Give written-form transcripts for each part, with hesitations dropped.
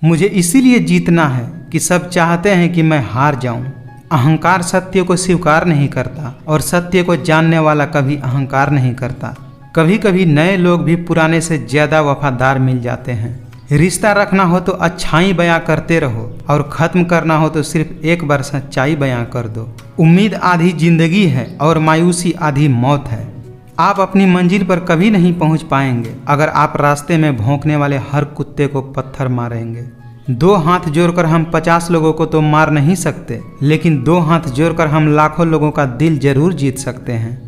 मुझे इसीलिए जीतना है कि सब चाहते हैं कि मैं हार जाऊं। अहंकार सत्य को स्वीकार नहीं करता और सत्य को जानने वाला कभी अहंकार नहीं करता। कभी कभी नए लोग भी पुराने से ज्यादा वफादार मिल जाते हैं। रिश्ता रखना हो तो अच्छाई बयां करते रहो और ख़त्म करना हो तो सिर्फ एक बार सच्चाई बयां कर दो। उम्मीद आधी जिंदगी है और मायूसी आधी मौत है। आप अपनी मंजिल पर कभी नहीं पहुंच पाएंगे अगर आप रास्ते में भौंकने वाले हर कुत्ते को पत्थर मारेंगे। 2 हाथ जोड़कर हम 50 लोगों को तो मार नहीं सकते, लेकिन 2 हाथ जोड़कर हम लाखों लोगों का दिल जरूर जीत सकते हैं।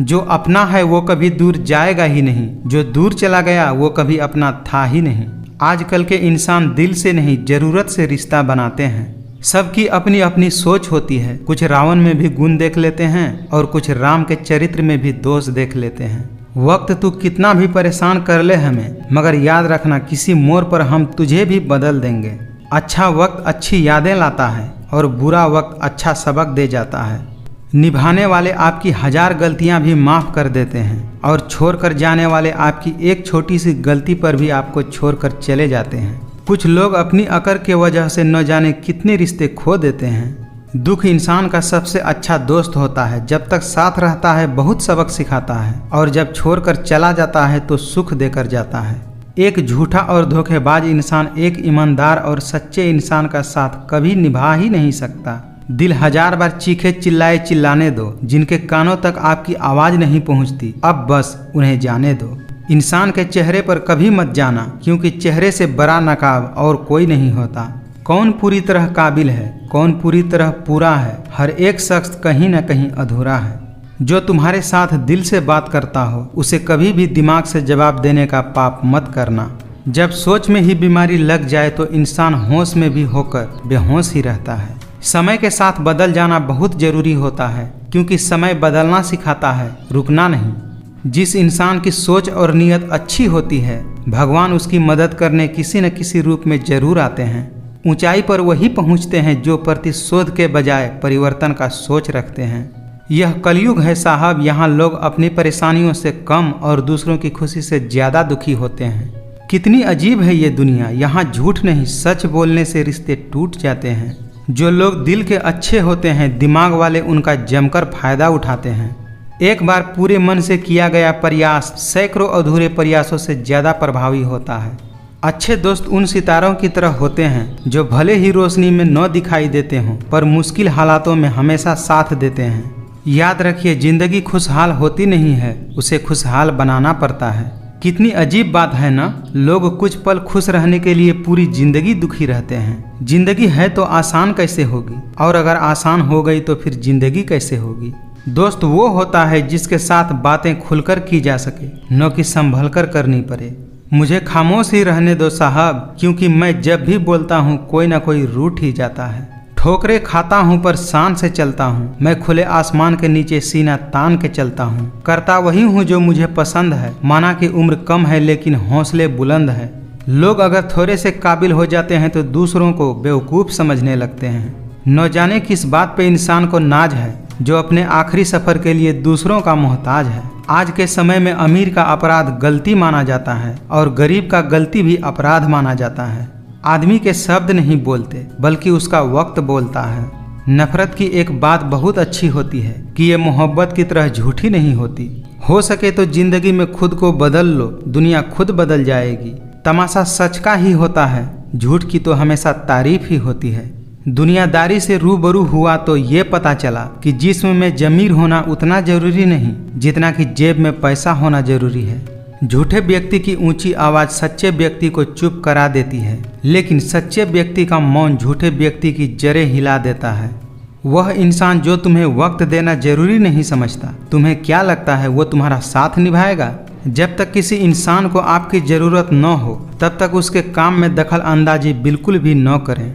जो अपना है वो कभी दूर जाएगा ही नहीं, जो दूर चला गया वो कभी अपना था ही नहीं। आजकल के इंसान दिल से नहीं जरूरत से रिश्ता बनाते हैं। सबकी अपनी अपनी सोच होती है। कुछ रावण में भी गुण देख लेते हैं और कुछ राम के चरित्र में भी दोष देख लेते हैं। वक्त तू कितना भी परेशान कर ले हमें, मगर याद रखना किसी मोड़ पर हम तुझे भी बदल देंगे। अच्छा वक्त अच्छी यादें लाता है और बुरा वक्त अच्छा सबक दे जाता है। निभाने वाले आपकी 1000 गलतियां भी माफ़ कर देते हैं और छोड़कर जाने वाले आपकी एक छोटी सी गलती पर भी आपको छोड़कर चले जाते हैं। कुछ लोग अपनी अकड़ के वजह से न जाने कितने रिश्ते खो देते हैं। दुख इंसान का सबसे अच्छा दोस्त होता है। जब तक साथ रहता है बहुत सबक सिखाता है और जब छोड़कर चला जाता है तो सुख देकर जाता है। एक झूठा और धोखेबाज इंसान एक ईमानदार और सच्चे इंसान का साथ कभी निभा ही नहीं सकता। दिल 1000 बार चीखे चिल्लाए चिल्लाने दो। जिनके कानों तक आपकी आवाज़ नहीं पहुंचती, अब बस उन्हें जाने दो। इंसान के चेहरे पर कभी मत जाना, क्योंकि चेहरे से बड़ा नकाब और कोई नहीं होता। कौन पूरी तरह काबिल है, कौन पूरी तरह पूरा है। हर एक शख्स कहीं न कहीं अधूरा है। जो तुम्हारे साथ दिल से बात करता हो उसे कभी भी दिमाग से जवाब देने का पाप मत करना। जब सोच में ही बीमारी लग जाए तो इंसान होश में भी होकर बेहोश ही रहता है। समय के साथ बदल जाना बहुत जरूरी होता है, क्योंकि समय बदलना सिखाता है, रुकना नहीं। जिस इंसान की सोच और नीयत अच्छी होती है, भगवान उसकी मदद करने किसी न किसी रूप में जरूर आते हैं। ऊंचाई पर वही पहुंचते हैं जो प्रतिशोध के बजाय परिवर्तन का सोच रखते हैं। यह कलयुग है साहब, यहाँ लोग अपनी परेशानियों से कम और दूसरों की खुशी से ज़्यादा दुखी होते हैं। कितनी अजीब है ये दुनिया। यहाँ झूठ नहीं सच बोलने से रिश्ते टूट जाते हैं। जो लोग दिल के अच्छे होते हैं, दिमाग वाले उनका जमकर फायदा उठाते हैं। एक बार पूरे मन से किया गया प्रयास सैकड़ों अधूरे प्रयासों से ज़्यादा प्रभावी होता है। अच्छे दोस्त उन सितारों की तरह होते हैं जो भले ही रोशनी में न दिखाई देते हों, पर मुश्किल हालातों में हमेशा साथ देते हैं। याद रखिए, जिंदगी खुशहाल होती नहीं है, उसे खुशहाल बनाना पड़ता है। कितनी अजीब बात है ना, लोग कुछ पल खुश रहने के लिए पूरी जिंदगी दुखी रहते हैं। जिंदगी है तो आसान कैसे होगी, और अगर आसान हो गई तो फिर जिंदगी कैसे होगी। दोस्त वो होता है जिसके साथ बातें खुलकर की जा सके, न कि संभल कर करनी पड़े। मुझे खामोश ही रहने दो साहब, क्योंकि मैं जब भी बोलता हूँ कोई ना कोई रूठ ही जाता है। ठोकरे खाता हूँ पर शान से चलता हूँ। मैं खुले आसमान के नीचे सीना तान के चलता हूँ। करता वही हूँ जो मुझे पसंद है। माना कि उम्र कम है लेकिन हौसले बुलंद है। लोग अगर थोड़े से काबिल हो जाते हैं तो दूसरों को बेवकूफ़ समझने लगते हैं। न जाने किस बात पे इंसान को नाज है, जो अपने आखिरी सफ़र के लिए दूसरों का मोहताज है। आज के समय में अमीर का अपराध गलती माना जाता है और गरीब का गलती भी अपराध माना जाता है। आदमी के शब्द नहीं बोलते, बल्कि उसका वक्त बोलता है। नफरत की एक बात बहुत अच्छी होती है कि ये मोहब्बत की तरह झूठी नहीं होती। हो सके तो जिंदगी में खुद को बदल लो, दुनिया खुद बदल जाएगी। तमाशा सच का ही होता है, झूठ की तो हमेशा तारीफ ही होती है। दुनियादारी से रूबरू हुआ तो ये पता चला कि जिस्म में जमीर होना उतना जरूरी नहीं जितना कि जेब में पैसा होना जरूरी है। झूठे व्यक्ति की ऊंची आवाज़ सच्चे व्यक्ति को चुप करा देती है, लेकिन सच्चे व्यक्ति का मौन झूठे व्यक्ति की जड़ें हिला देता है। वह इंसान जो तुम्हें वक्त देना जरूरी नहीं समझता, तुम्हें क्या लगता है वो तुम्हारा साथ निभाएगा? जब तक किसी इंसान को आपकी ज़रूरत न हो तब तक उसके काम में दखल अंदाजी बिल्कुल भी न करें।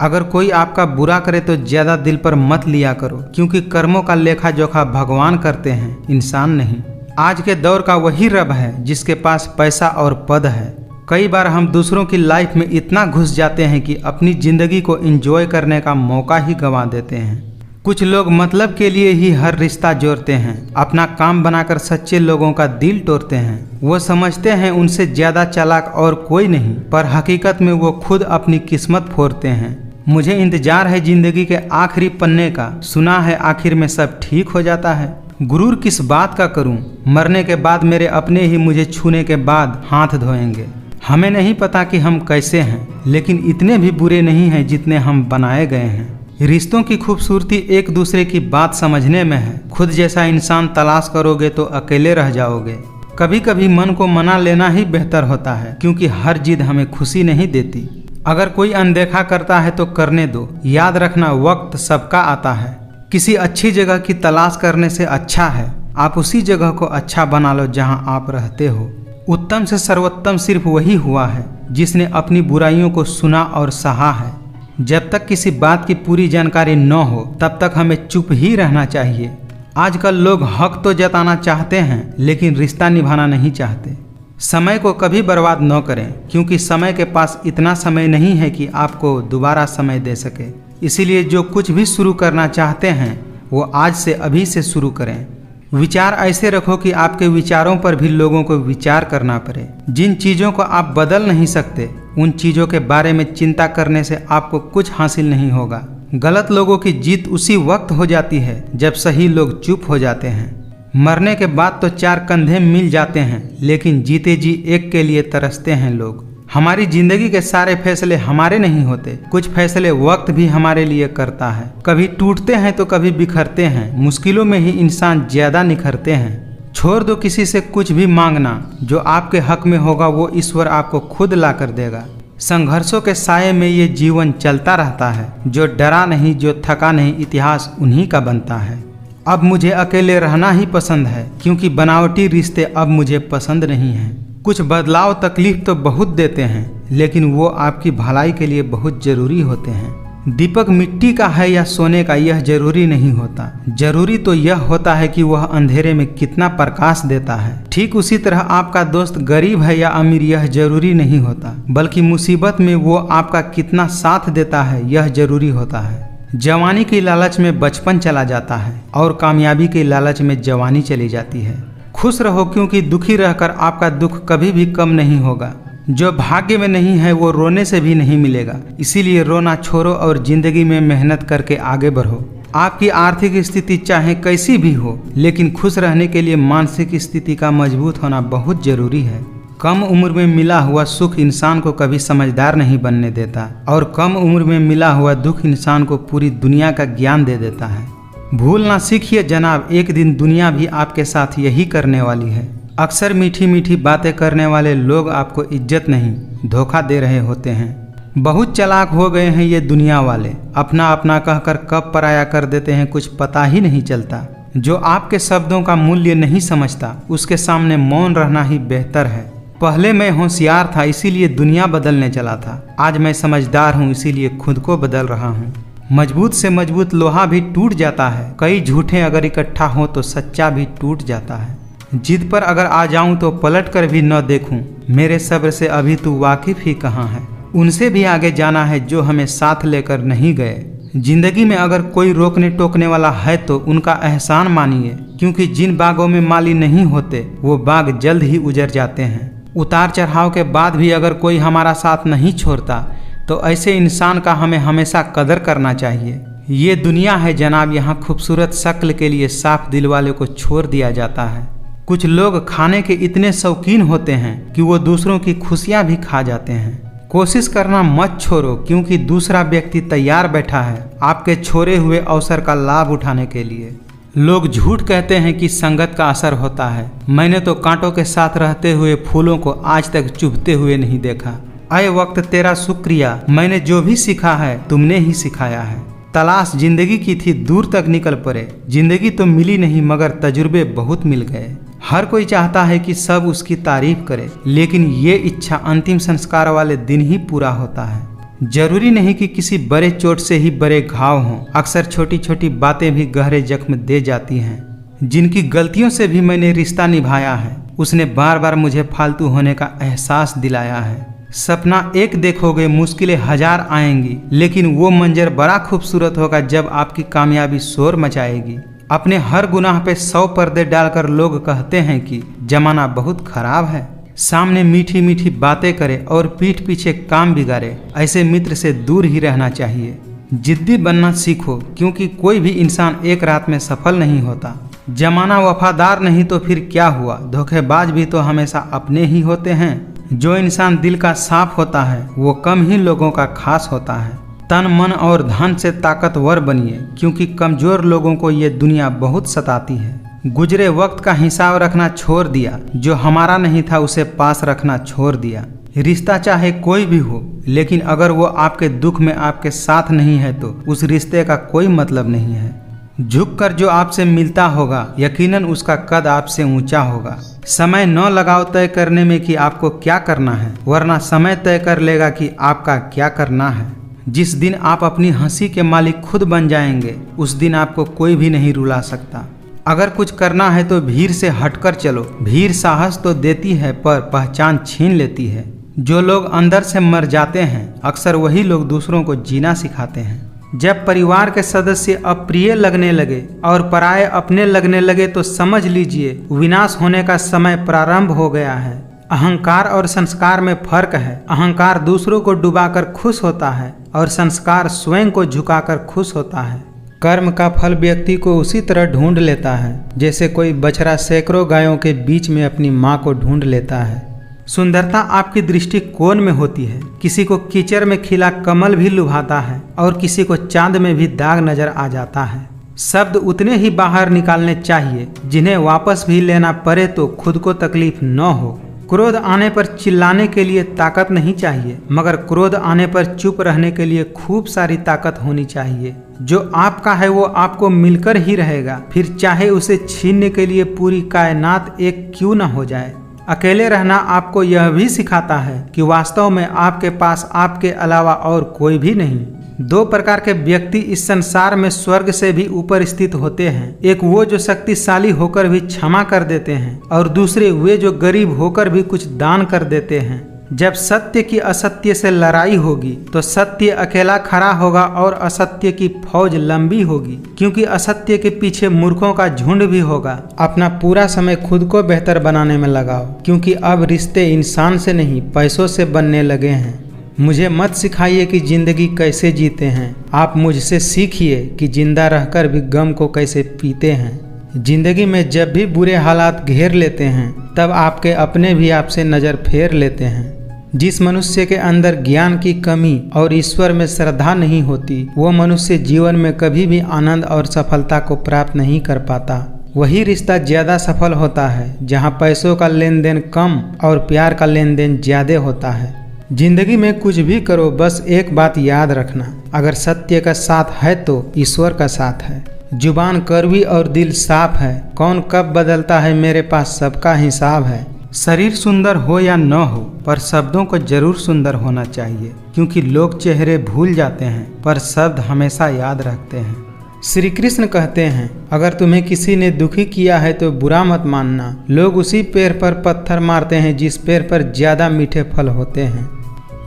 अगर कोई आपका बुरा करे तो ज़्यादा दिल पर मत लिया करो, क्योंकि कर्मों का लेखा जोखा भगवान करते हैं, इंसान नहीं। आज के दौर का वही रब है जिसके पास पैसा और पद है। कई बार हम दूसरों की लाइफ में इतना घुस जाते हैं कि अपनी ज़िंदगी को एंजॉय करने का मौका ही गंवा देते हैं। कुछ लोग मतलब के लिए ही हर रिश्ता जोड़ते हैं, अपना काम बनाकर सच्चे लोगों का दिल तोड़ते हैं। वो समझते हैं उनसे ज्यादा चालाक और कोई नहीं, पर हकीकत में वो खुद अपनी किस्मत फोड़ते हैं। मुझे इंतजार है जिंदगी के आखिरी पन्ने का, सुना है आखिर में सब ठीक हो जाता है। गुरूर किस बात का करूं, मरने के बाद मेरे अपने ही मुझे छूने के बाद हाथ धोएंगे। हमें नहीं पता कि हम कैसे हैं, लेकिन इतने भी बुरे नहीं हैं जितने हम बनाए गए हैं। रिश्तों की खूबसूरती एक दूसरे की बात समझने में है। खुद जैसा इंसान तलाश करोगे तो अकेले रह जाओगे। कभी कभी मन को मना लेना ही बेहतर होता है, क्योंकि हर जिद हमें खुशी नहीं देती। अगर कोई अनदेखा करता है तो करने दो। याद रखना, वक्त सबका आता है। किसी अच्छी जगह की तलाश करने से अच्छा है आप उसी जगह को अच्छा बना लो जहां आप रहते हो। उत्तम से सर्वोत्तम सिर्फ वही हुआ है जिसने अपनी बुराइयों को सुना और सहा है। जब तक किसी बात की पूरी जानकारी न हो तब तक हमें चुप ही रहना चाहिए। आजकल लोग हक तो जताना चाहते हैं, लेकिन रिश्ता निभाना नहीं चाहते। समय को कभी बर्बाद न करें, क्योंकि समय के पास इतना समय नहीं है कि आपको दोबारा समय दे सके। इसीलिए जो कुछ भी शुरू करना चाहते हैं वो आज से अभी से शुरू करें। विचार ऐसे रखो कि आपके विचारों पर भी लोगों को विचार करना पड़े। जिन चीज़ों को आप बदल नहीं सकते उन चीज़ों के बारे में चिंता करने से आपको कुछ हासिल नहीं होगा। गलत लोगों की जीत उसी वक्त हो जाती है जब सही लोग चुप हो जाते हैं। मरने के बाद तो चार कंधे मिल जाते हैं, लेकिन जीते जी एक के लिए तरसते हैं लोग। हमारी जिंदगी के सारे फैसले हमारे नहीं होते, कुछ फैसले वक्त भी हमारे लिए करता है। कभी टूटते हैं तो कभी बिखरते हैं, मुश्किलों में ही इंसान ज्यादा निखरते हैं। छोड़ दो किसी से कुछ भी मांगना, जो आपके हक में होगा वो ईश्वर आपको खुद ला कर देगा। संघर्षों के साये में ये जीवन चलता रहता है। जो डरा नहीं, जो थका नहीं, इतिहास उन्हीं का बनता है। अब मुझे अकेले रहना ही पसंद है, क्योंकि बनावटी रिश्ते अब मुझे पसंद नहीं हैं। कुछ बदलाव तकलीफ तो बहुत देते हैं, लेकिन वो आपकी भलाई के लिए बहुत जरूरी होते हैं। दीपक मिट्टी का है या सोने का, यह जरूरी नहीं होता। जरूरी तो यह होता है कि वह अंधेरे में कितना प्रकाश देता है। ठीक उसी तरह आपका दोस्त गरीब है या अमीर, यह जरूरी नहीं होता, बल्कि मुसीबत में वो आपका कितना साथ देता है यह जरूरी होता है। जवानी की लालच में बचपन चला जाता है और कामयाबी की लालच में जवानी चली जाती है। खुश रहो, क्योंकि दुखी रहकर आपका दुख कभी भी कम नहीं होगा। जो भाग्य में नहीं है वो रोने से भी नहीं मिलेगा। इसीलिए रोना छोड़ो और जिंदगी में मेहनत करके आगे बढ़ो। आपकी आर्थिक स्थिति चाहे कैसी भी हो, लेकिन खुश रहने के लिए मानसिक स्थिति का मजबूत होना बहुत जरूरी है। कम उम्र में मिला हुआ सुख इंसान को कभी समझदार नहीं बनने देता, और कम उम्र में मिला हुआ दुख इंसान को पूरी दुनिया का ज्ञान दे देता है। भूलना सीखिए जनाब, एक दिन दुनिया भी आपके साथ यही करने वाली है। अक्सर मीठी मीठी बातें करने वाले लोग आपको इज्जत नहीं, धोखा दे रहे होते हैं। बहुत चालाक हो गए हैं ये दुनिया वाले, अपना अपना कहकर कब पराया कर देते हैं कुछ पता ही नहीं चलता। जो आपके शब्दों का मूल्य नहीं समझता उसके सामने मौन रहना ही बेहतर है। पहले मैं होशियार था इसीलिए दुनिया बदलने चला था, आज मैं समझदार हूँ इसीलिए खुद को बदल रहा हूँ। मजबूत से मजबूत लोहा भी टूट जाता है, कई झूठे अगर इकट्ठा हो तो सच्चा भी टूट जाता है। जिद पर अगर आ जाऊं तो पलट कर भी न देखूं, मेरे सब्र से अभी तू वाकिफ ही कहाँ है। उनसे भी आगे जाना है जो हमें साथ लेकर नहीं गए। जिंदगी में अगर कोई रोकने टोकने वाला है तो उनका एहसान मानिए, क्योंकि जिन बागों में माली नहीं होते वो बाग जल्द ही उजड़ जाते हैं। उतार चढ़ाव के बाद भी अगर कोई हमारा साथ नहीं छोड़ता तो ऐसे इंसान का हमें हमेशा कदर करना चाहिए। ये दुनिया है जनाब, यहाँ खूबसूरत शक्ल के लिए साफ दिल वाले को छोड़ दिया जाता है। कुछ लोग खाने के इतने शौकीन होते हैं कि वो दूसरों की खुशियाँ भी खा जाते हैं। कोशिश करना मत छोड़ो, क्योंकि दूसरा व्यक्ति तैयार बैठा है आपके छोड़े हुए अवसर का लाभ उठाने के लिए। लोग झूठ कहते हैं कि संगत का असर होता है। मैंने तो कांटों के साथ रहते हुए फूलों को आज तक चुभते हुए नहीं देखा। आए वक्त तेरा शुक्रिया, मैंने जो भी सीखा है तुमने ही सिखाया है। तलाश जिंदगी की थी दूर तक निकल पड़े, जिंदगी तो मिली नहीं मगर तजुर्बे बहुत मिल गए। हर कोई चाहता है कि सब उसकी तारीफ करे, लेकिन ये इच्छा अंतिम संस्कार वाले दिन ही पूरा होता है। जरूरी नहीं कि किसी बड़े चोट से ही बड़े घाव हों, अक्सर छोटी छोटी बातें भी गहरे जख्म दे जाती हैं। जिनकी गलतियों से भी मैंने रिश्ता निभाया है, उसने बार बार मुझे फालतू होने का एहसास दिलाया है। सपना एक देखोगे, मुश्किलें हजार आएंगी, लेकिन वो मंजर बड़ा खूबसूरत होगा जब आपकी कामयाबी शोर मचाएगी। अपने हर गुनाह पे 100 पर्दे डालकर लोग कहते हैं कि जमाना बहुत खराब है। सामने मीठी मीठी बातें करे और पीठ पीछे काम बिगाड़े, ऐसे मित्र से दूर ही रहना चाहिए। जिद्दी बनना सीखो, क्योंकि कोई भी इंसान एक रात में सफल नहीं होता। जमाना वफादार नहीं तो फिर क्या हुआ, धोखेबाज भी तो हमेशा अपने ही होते हैं। जो इंसान दिल का साफ होता है वो कम ही लोगों का खास होता है। तन मन और धन से ताकतवर बनिए, क्योंकि कमजोर लोगों को ये दुनिया बहुत सताती है। गुजरे वक्त का हिसाब रखना छोड़ दिया, जो हमारा नहीं था उसे पास रखना छोड़ दिया। रिश्ता चाहे कोई भी हो, लेकिन अगर वो आपके दुख में आपके साथ नहीं है तो उस रिश्ते का कोई मतलब नहीं है। झुककर जो आपसे मिलता होगा, यकीनन उसका कद आपसे ऊंचा होगा। समय न लगाओ तय करने में कि आपको क्या करना है, वरना समय तय कर लेगा कि आपका क्या करना है। जिस दिन आप अपनी हंसी के मालिक खुद बन जाएंगे, उस दिन आपको कोई भी नहीं रुला सकता। अगर कुछ करना है तो भीड़ से हटकर चलो। भीड़ साहस तो देती है पर पहचान छीन लेती है। जो लोग अंदर से मर जाते हैं, अक्सर वही लोग दूसरों को जीना सिखाते हैं। जब परिवार के सदस्य अप्रिय लगने लगे और पराये अपने लगने लगे तो समझ लीजिए विनाश होने का समय प्रारंभ हो गया है। अहंकार और संस्कार में फर्क है। अहंकार दूसरों को डुबाकर खुश होता है और संस्कार स्वयं को झुकाकर खुश होता है। कर्म का फल व्यक्ति को उसी तरह ढूंढ लेता है जैसे कोई बछड़ा सैकड़ों गायों के बीच में अपनी माँ को ढूंढ लेता है। सुंदरता आपकी दृष्टिकोण में होती है। किसी को कीचड़ में खिला कमल भी लुभाता है और किसी को चांद में भी दाग नजर आ जाता है। शब्द उतने ही बाहर निकालने चाहिए जिन्हें वापस भी लेना पड़े तो खुद को तकलीफ न हो। क्रोध आने पर चिल्लाने के लिए ताकत नहीं चाहिए, मगर क्रोध आने पर चुप रहने के लिए खूब सारी ताकत होनी चाहिए। जो आपका है वो आपको मिलकर ही रहेगा, फिर चाहे उसे छीनने के लिए पूरी कायनात एक क्यों न हो जाए। अकेले रहना आपको यह भी सिखाता है कि वास्तव में आपके पास आपके अलावा और कोई भी नहीं। 2 प्रकार के व्यक्ति इस संसार में स्वर्ग से भी ऊपर स्थित होते हैं। एक वो जो शक्तिशाली होकर भी क्षमा कर देते हैं, और दूसरे वे जो गरीब होकर भी कुछ दान कर देते हैं। जब सत्य की असत्य से लड़ाई होगी तो सत्य अकेला खड़ा होगा और असत्य की फौज लंबी होगी, क्योंकि असत्य के पीछे मूर्खों का झुंड भी होगा। अपना पूरा समय खुद को बेहतर बनाने में लगाओ, क्योंकि अब रिश्ते इंसान से नहीं पैसों से बनने लगे हैं। मुझे मत सिखाइए कि जिंदगी कैसे जीते हैं, आप मुझसे सीखिए कि जिंदा रहकर भी गम को कैसे पीते हैं। जिंदगी में जब भी बुरे हालात घेर लेते हैं, तब आपके अपने भी आपसे नज़र फेर लेते हैं। जिस मनुष्य के अंदर ज्ञान की कमी और ईश्वर में श्रद्धा नहीं होती, वो मनुष्य जीवन में कभी भी आनंद और सफलता को प्राप्त नहीं कर पाता। वही रिश्ता ज़्यादा सफल होता है जहाँ पैसों का लेन देन कम और प्यार का लेन देन ज़्यादा होता है। जिंदगी में कुछ भी करो, बस एक बात याद रखना, अगर सत्य का साथ है तो ईश्वर का साथ है। जुबान कड़वी और दिल साफ है, कौन कब बदलता है मेरे पास सबका हिसाब है। शरीर सुंदर हो या न हो, पर शब्दों को जरूर सुंदर होना चाहिए, क्योंकि लोग चेहरे भूल जाते हैं पर शब्द हमेशा याद रखते हैं। श्री कृष्ण कहते हैं, अगर तुम्हें किसी ने दुखी किया है तो बुरा मत मानना। लोग उसी पेड़ पर पत्थर मारते हैं जिस पेड़ पर ज्यादा मीठे फल होते हैं।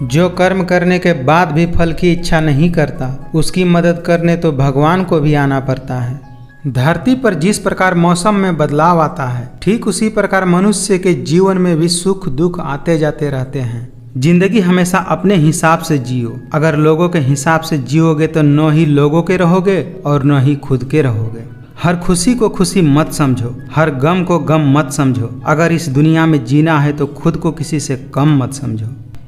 जो कर्म करने के बाद भी फल की इच्छा नहीं करता, उसकी मदद करने तो भगवान को भी आना पड़ता है। धरती पर जिस प्रकार मौसम में बदलाव आता है, ठीक उसी प्रकार मनुष्य के जीवन में भी सुख दुख आते जाते रहते हैं। जिंदगी हमेशा अपने हिसाब से जियो। अगर लोगों के हिसाब से जियोगे तो न ही लोगों के रहोगे और न ही खुद के रहोगे। हर खुशी को खुशी मत समझो, हर गम को गम मत समझो। अगर इस दुनिया में जीना है तो खुद को किसी से कम मत समझो।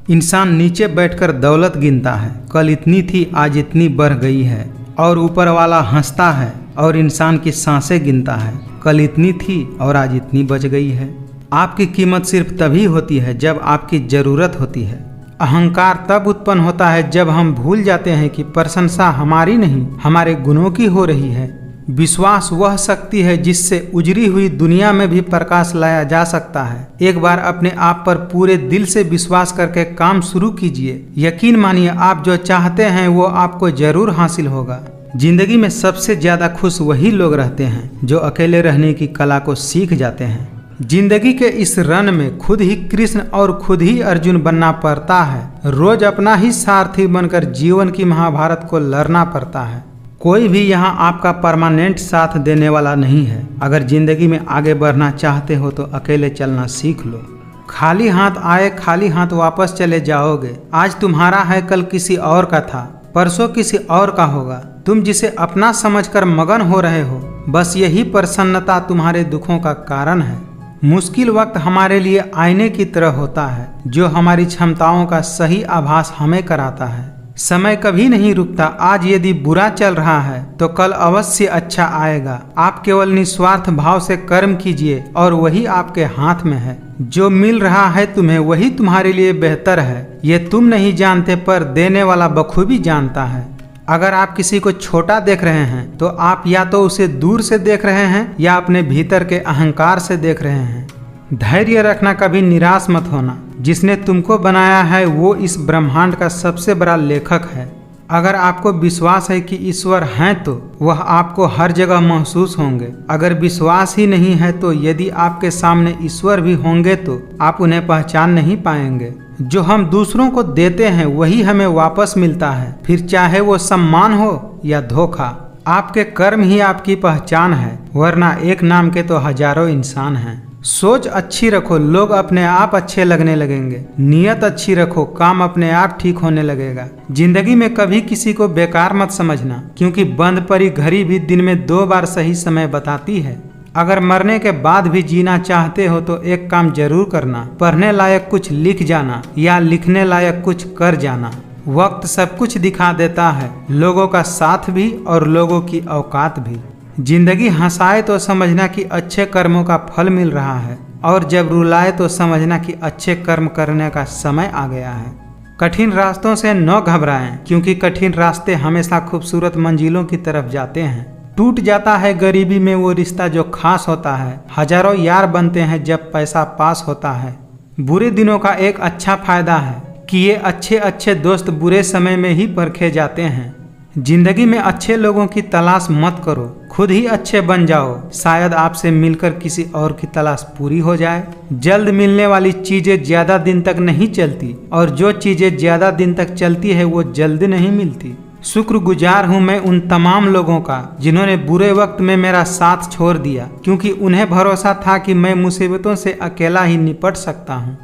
इंसान नीचे बैठकर दौलत गिनता है, कल इतनी थी आज इतनी बढ़ गई है, और ऊपर वाला हंसता है और इंसान की सांसें गिनता है, कल इतनी थी और आज इतनी बच गई है। आपकी कीमत सिर्फ तभी होती है जब आपकी जरूरत होती है। अहंकार तब उत्पन्न होता है जब हम भूल जाते हैं कि प्रशंसा हमारी नहीं हमारे गुणों की हो रही है। विश्वास वह शक्ति है जिससे उजड़ी हुई दुनिया में भी प्रकाश लाया जा सकता है। एक बार अपने आप पर पूरे दिल से विश्वास करके काम शुरू कीजिए। यकीन मानिए, आप जो चाहते हैं वो आपको जरूर हासिल होगा। जिंदगी में सबसे ज्यादा खुश वही लोग रहते हैं जो अकेले रहने की कला को सीख जाते हैं। जिंदगी के इस रन में खुद ही कृष्ण और खुद ही अर्जुन बनना पड़ता है। रोज अपना ही सारथी बनकर जीवन की महाभारत को लड़ना पड़ता है। कोई भी यहाँ आपका परमानेंट साथ देने वाला नहीं है। अगर जिंदगी में आगे बढ़ना चाहते हो तो अकेले चलना सीख लो। खाली हाथ आए खाली हाथ वापस चले जाओगे। आज तुम्हारा है, कल किसी और का था, परसों किसी और का होगा। तुम जिसे अपना समझकर मगन हो रहे हो, बस यही प्रसन्नता तुम्हारे दुखों का कारण है। मुश्किल वक्त हमारे लिए आईने की तरह होता है, जो हमारी क्षमताओं का सही आभास हमें कराता है। समय कभी नहीं रुकता। आज यदि बुरा चल रहा है तो कल अवश्य अच्छा आएगा। आप केवल निस्वार्थ भाव से कर्म कीजिए और वही आपके हाथ में है। जो मिल रहा है तुम्हें वही तुम्हारे लिए बेहतर है। ये तुम नहीं जानते, पर देने वाला बखूबी जानता है। अगर आप किसी को छोटा देख रहे हैं तो आप या तो उसे दूर से देख रहे हैं या अपने भीतर के अहंकार से देख रहे हैं। धैर्य रखना, कभी निराश मत होना। जिसने तुमको बनाया है वो इस ब्रह्मांड का सबसे बड़ा लेखक है। अगर आपको विश्वास है कि ईश्वर हैं तो वह आपको हर जगह महसूस होंगे। अगर विश्वास ही नहीं है तो यदि आपके सामने ईश्वर भी होंगे तो आप उन्हें पहचान नहीं पाएंगे। जो हम दूसरों को देते हैं वही हमें वापस मिलता है, फिर चाहे वो सम्मान हो या धोखा। आपके कर्म ही आपकी पहचान है, वरना एक नाम के तो हजारों इंसान हैं। सोच अच्छी रखो, लोग अपने आप अच्छे लगने लगेंगे। नियत अच्छी रखो, काम अपने आप ठीक होने लगेगा। जिंदगी में कभी किसी को बेकार मत समझना, क्योंकि बंद पड़ी घड़ी भी दिन में 2 बार सही समय बताती है। अगर मरने के बाद भी जीना चाहते हो तो एक काम जरूर करना, पढ़ने लायक कुछ लिख जाना या लिखने लायक कुछ कर जाना। वक्त सब कुछ दिखा देता है, लोगों का साथ भी और लोगों की औकात भी। जिंदगी हंसाए तो समझना कि अच्छे कर्मों का फल मिल रहा है, और जब रुलाए तो समझना कि अच्छे कर्म करने का समय आ गया है। कठिन रास्तों से न घबराएं, क्योंकि कठिन रास्ते हमेशा खूबसूरत मंजिलों की तरफ जाते हैं। टूट जाता है गरीबी में वो रिश्ता जो खास होता है। हजारों यार बनते हैं जब पैसा पास होता है। बुरे दिनों का एक अच्छा फायदा है कि ये अच्छे अच्छे दोस्त बुरे समय में ही परखे जाते हैं। जिंदगी में अच्छे लोगों की तलाश मत करो, खुद ही अच्छे बन जाओ। शायद आपसे मिलकर किसी और की तलाश पूरी हो जाए। जल्द मिलने वाली चीजें ज्यादा दिन तक नहीं चलती, और जो चीजें ज्यादा दिन तक चलती है वो जल्द नहीं मिलती। शुक्रगुजार हूँ मैं उन तमाम लोगों का जिन्होंने बुरे वक्त में मेरा साथ छोड़ दिया, क्योंकि उन्हें भरोसा था कि मैं मुसीबतों से अकेला ही निपट सकता हूँ।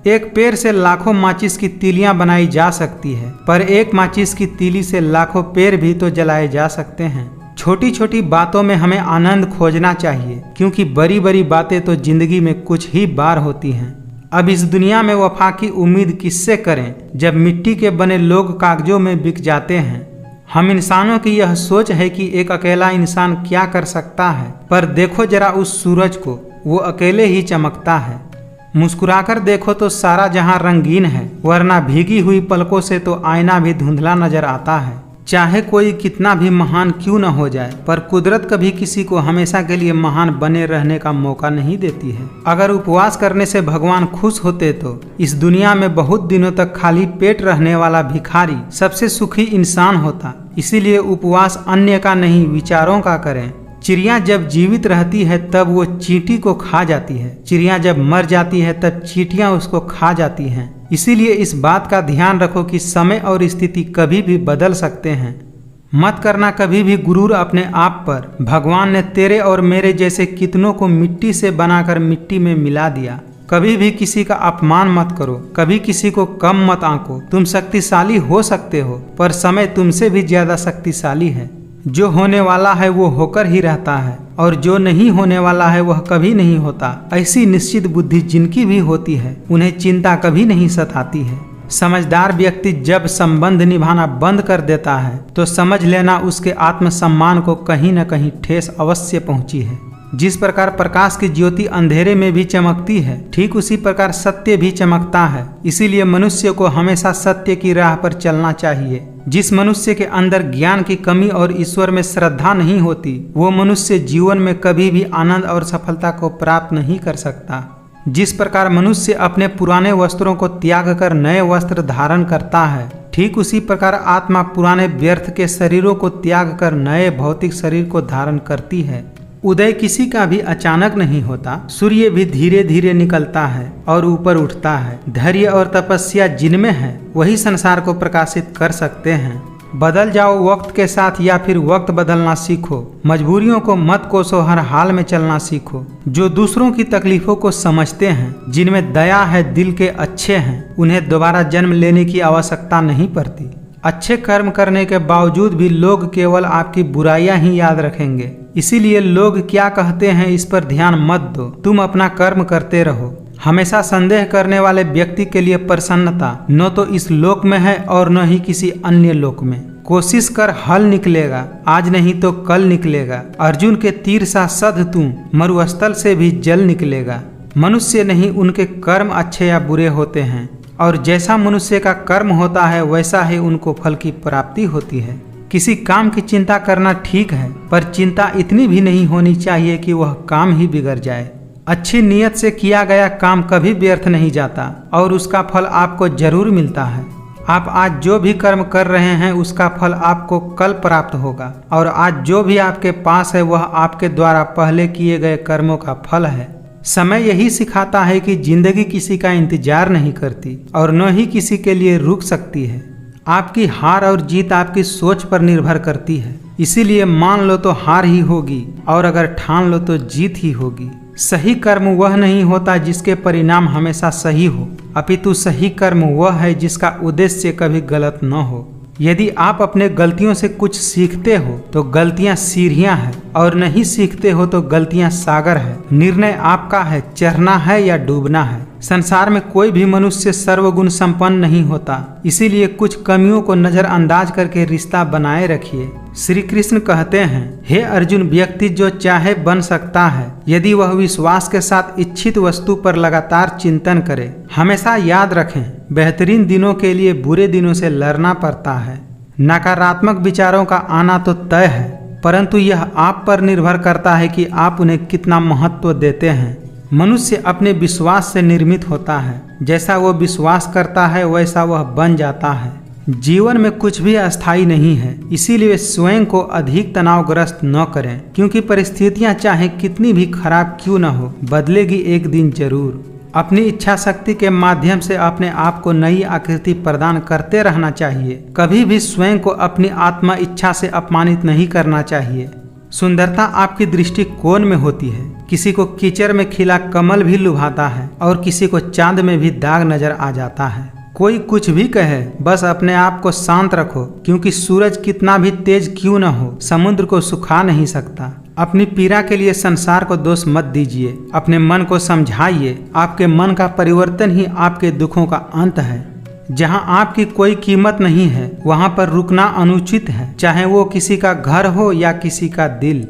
एक पेड़ से लाखों माचिस की तीलियां बनाई जा सकती है, पर एक माचिस की तीली से लाखों पेड़ भी तो जलाए जा सकते हैं। छोटी छोटी बातों में हमें आनंद खोजना चाहिए, क्योंकि बड़ी बड़ी बातें तो जिंदगी में कुछ ही बार होती हैं। अब इस दुनिया में वफा की उम्मीद किससे करें, जब मिट्टी के बने लोग कागजों में बिक जाते हैं। हम इंसानों की यह सोच है कि एक अकेला इंसान क्या कर सकता है, पर देखो जरा उस सूरज को, वो अकेले ही चमकता है। मुस्कुराकर देखो तो सारा जहां रंगीन है, वरना भीगी हुई पलकों से तो आईना भी धुंधला नजर आता है। चाहे कोई कितना भी महान क्यों न हो जाए, पर कुदरत कभी किसी को हमेशा के लिए महान बने रहने का मौका नहीं देती है। अगर उपवास करने से भगवान खुश होते तो इस दुनिया में बहुत दिनों तक खाली पेट रहने वाला भिखारी सबसे सुखी इंसान होता। इसीलिए उपवास अन्य का नहीं, विचारों का करें। चिड़िया जब जीवित रहती है तब वो चींटी को खा जाती है। चिड़िया जब मर जाती है तब चींटियां उसको खा जाती हैं। इसीलिए इस बात का ध्यान रखो कि समय और स्थिति कभी भी बदल सकते हैं। मत करना कभी भी गुरूर अपने आप पर। भगवान ने तेरे और मेरे जैसे कितनों को मिट्टी से बनाकर मिट्टी में मिला दिया। कभी भी किसी का अपमान मत करो, कभी किसी को कम मत आंको। तुम शक्तिशाली हो सकते हो, पर समय तुमसे भी ज्यादा शक्तिशाली है। जो होने वाला है वो होकर ही रहता है, और जो नहीं होने वाला है वह कभी नहीं होता। ऐसी निश्चित बुद्धि जिनकी भी होती है उन्हें चिंता कभी नहीं सताती है। समझदार व्यक्ति जब संबंध निभाना बंद कर देता है तो समझ लेना उसके आत्मसम्मान को कहीं न कहीं ठेस अवश्य पहुंची है। जिस प्रकार प्रकाश की ज्योति अंधेरे में भी चमकती है, ठीक उसी प्रकार सत्य भी चमकता है। इसीलिए मनुष्य को हमेशा सत्य की राह पर चलना चाहिए। जिस मनुष्य के अंदर ज्ञान की कमी और ईश्वर में श्रद्धा नहीं होती, वो मनुष्य जीवन में कभी भी आनंद और सफलता को प्राप्त नहीं कर सकता। जिस प्रकार मनुष्य अपने पुराने वस्त्रों को त्याग कर नए वस्त्र धारण करता है, ठीक उसी प्रकार आत्मा पुराने व्यर्थ के शरीरों को त्याग कर नए भौतिक शरीर को धारण करती है। उदय किसी का भी अचानक नहीं होता। सूर्य भी धीरे धीरे निकलता है और ऊपर उठता है। धैर्य और तपस्या जिनमें है वही संसार को प्रकाशित कर सकते हैं। बदल जाओ वक्त के साथ या फिर वक्त बदलना सीखो। मजबूरियों को मत कोसो, हर हाल में चलना सीखो। जो दूसरों की तकलीफों को समझते हैं, जिनमें दया है, दिल के अच्छे हैं, उन्हें दोबारा जन्म लेने की आवश्यकता नहीं पड़ती। अच्छे कर्म करने के बावजूद भी लोग केवल आपकी बुराइयां ही याद रखेंगे। इसीलिए लोग क्या कहते हैं इस पर ध्यान मत दो, तुम अपना कर्म करते रहो। हमेशा संदेह करने वाले व्यक्ति के लिए प्रसन्नता न तो इस लोक में है और न ही किसी अन्य लोक में। कोशिश कर, हल निकलेगा, आज नहीं तो कल निकलेगा। अर्जुन के तीर सा सध तू, मरुस्थल से भी जल निकलेगा। मनुष्य नहीं, उनके कर्म अच्छे या बुरे होते हैं, और जैसा मनुष्य का कर्म होता है वैसा ही उनको फल की प्राप्ति होती है। किसी काम की चिंता करना ठीक है, पर चिंता इतनी भी नहीं होनी चाहिए कि वह काम ही बिगड़ जाए। अच्छी नीयत से किया गया काम कभी व्यर्थ नहीं जाता और उसका फल आपको जरूर मिलता है। आप आज जो भी कर्म कर रहे हैं उसका फल आपको कल प्राप्त होगा, और आज जो भी आपके पास है वह आपके द्वारा पहले किए गए कर्मों का फल है। समय यही सिखाता है कि जिंदगी किसी का इंतजार नहीं करती और न ही किसी के लिए रुक सकती है। आपकी हार और जीत आपकी सोच पर निर्भर करती है। इसीलिए मान लो तो हार ही होगी, और अगर ठान लो तो जीत ही होगी। सही कर्म वह नहीं होता जिसके परिणाम हमेशा सही हो, अपितु सही कर्म वह है जिसका उद्देश्य कभी गलत न हो। यदि आप अपने गलतियों से कुछ सीखते हो तो गलतियां सीढ़ियां हैं, और नहीं सीखते हो तो गलतियां सागर है। निर्णय आपका है, चढ़ना है या डूबना है। संसार में कोई भी मनुष्य सर्वगुण संपन्न नहीं होता, इसीलिए कुछ कमियों को नजरअंदाज करके रिश्ता बनाए रखिए। श्री कृष्ण कहते हैं, हे अर्जुन, व्यक्ति जो चाहे बन सकता है यदि वह विश्वास के साथ इच्छित वस्तु पर लगातार चिंतन करे। हमेशा याद रखें, बेहतरीन दिनों के लिए बुरे दिनों से लड़ना पड़ता है। नकारात्मक विचारों का आना तो तय है, परंतु यह आप पर निर्भर करता है कि आप उन्हें कितना महत्व देते हैं। मनुष्य अपने विश्वास से निर्मित होता है। जैसा वो विश्वास करता है वैसा वह बन जाता है। जीवन में कुछ भी अस्थायी नहीं है, इसीलिए स्वयं को अधिक तनावग्रस्त न करें, क्योंकि परिस्थितियां चाहे कितनी भी खराब क्यों न हो, बदलेगी एक दिन जरूर। अपनी इच्छा शक्ति के माध्यम से अपने आप को नई आकृति प्रदान करते रहना चाहिए। कभी भी स्वयं को अपनी आत्मा इच्छा से अपमानित नहीं करना चाहिए। सुंदरता आपकी दृष्टिकोण में होती है। किसी को कीचड़ में खिला कमल भी लुभाता है और किसी को चांद में भी दाग नजर आ जाता है। कोई कुछ भी कहे, बस अपने आप को शांत रखो, क्योंकि सूरज कितना भी तेज क्यों न हो, समुद्र को सुखा नहीं सकता। अपनी पीड़ा के लिए संसार को दोष मत दीजिए, अपने मन को समझाइए। आपके मन का परिवर्तन ही आपके दुखों का अंत है। जहाँ आपकी कोई कीमत नहीं है वहाँ पर रुकना अनुचित है, चाहे वो किसी का घर हो या किसी का दिल।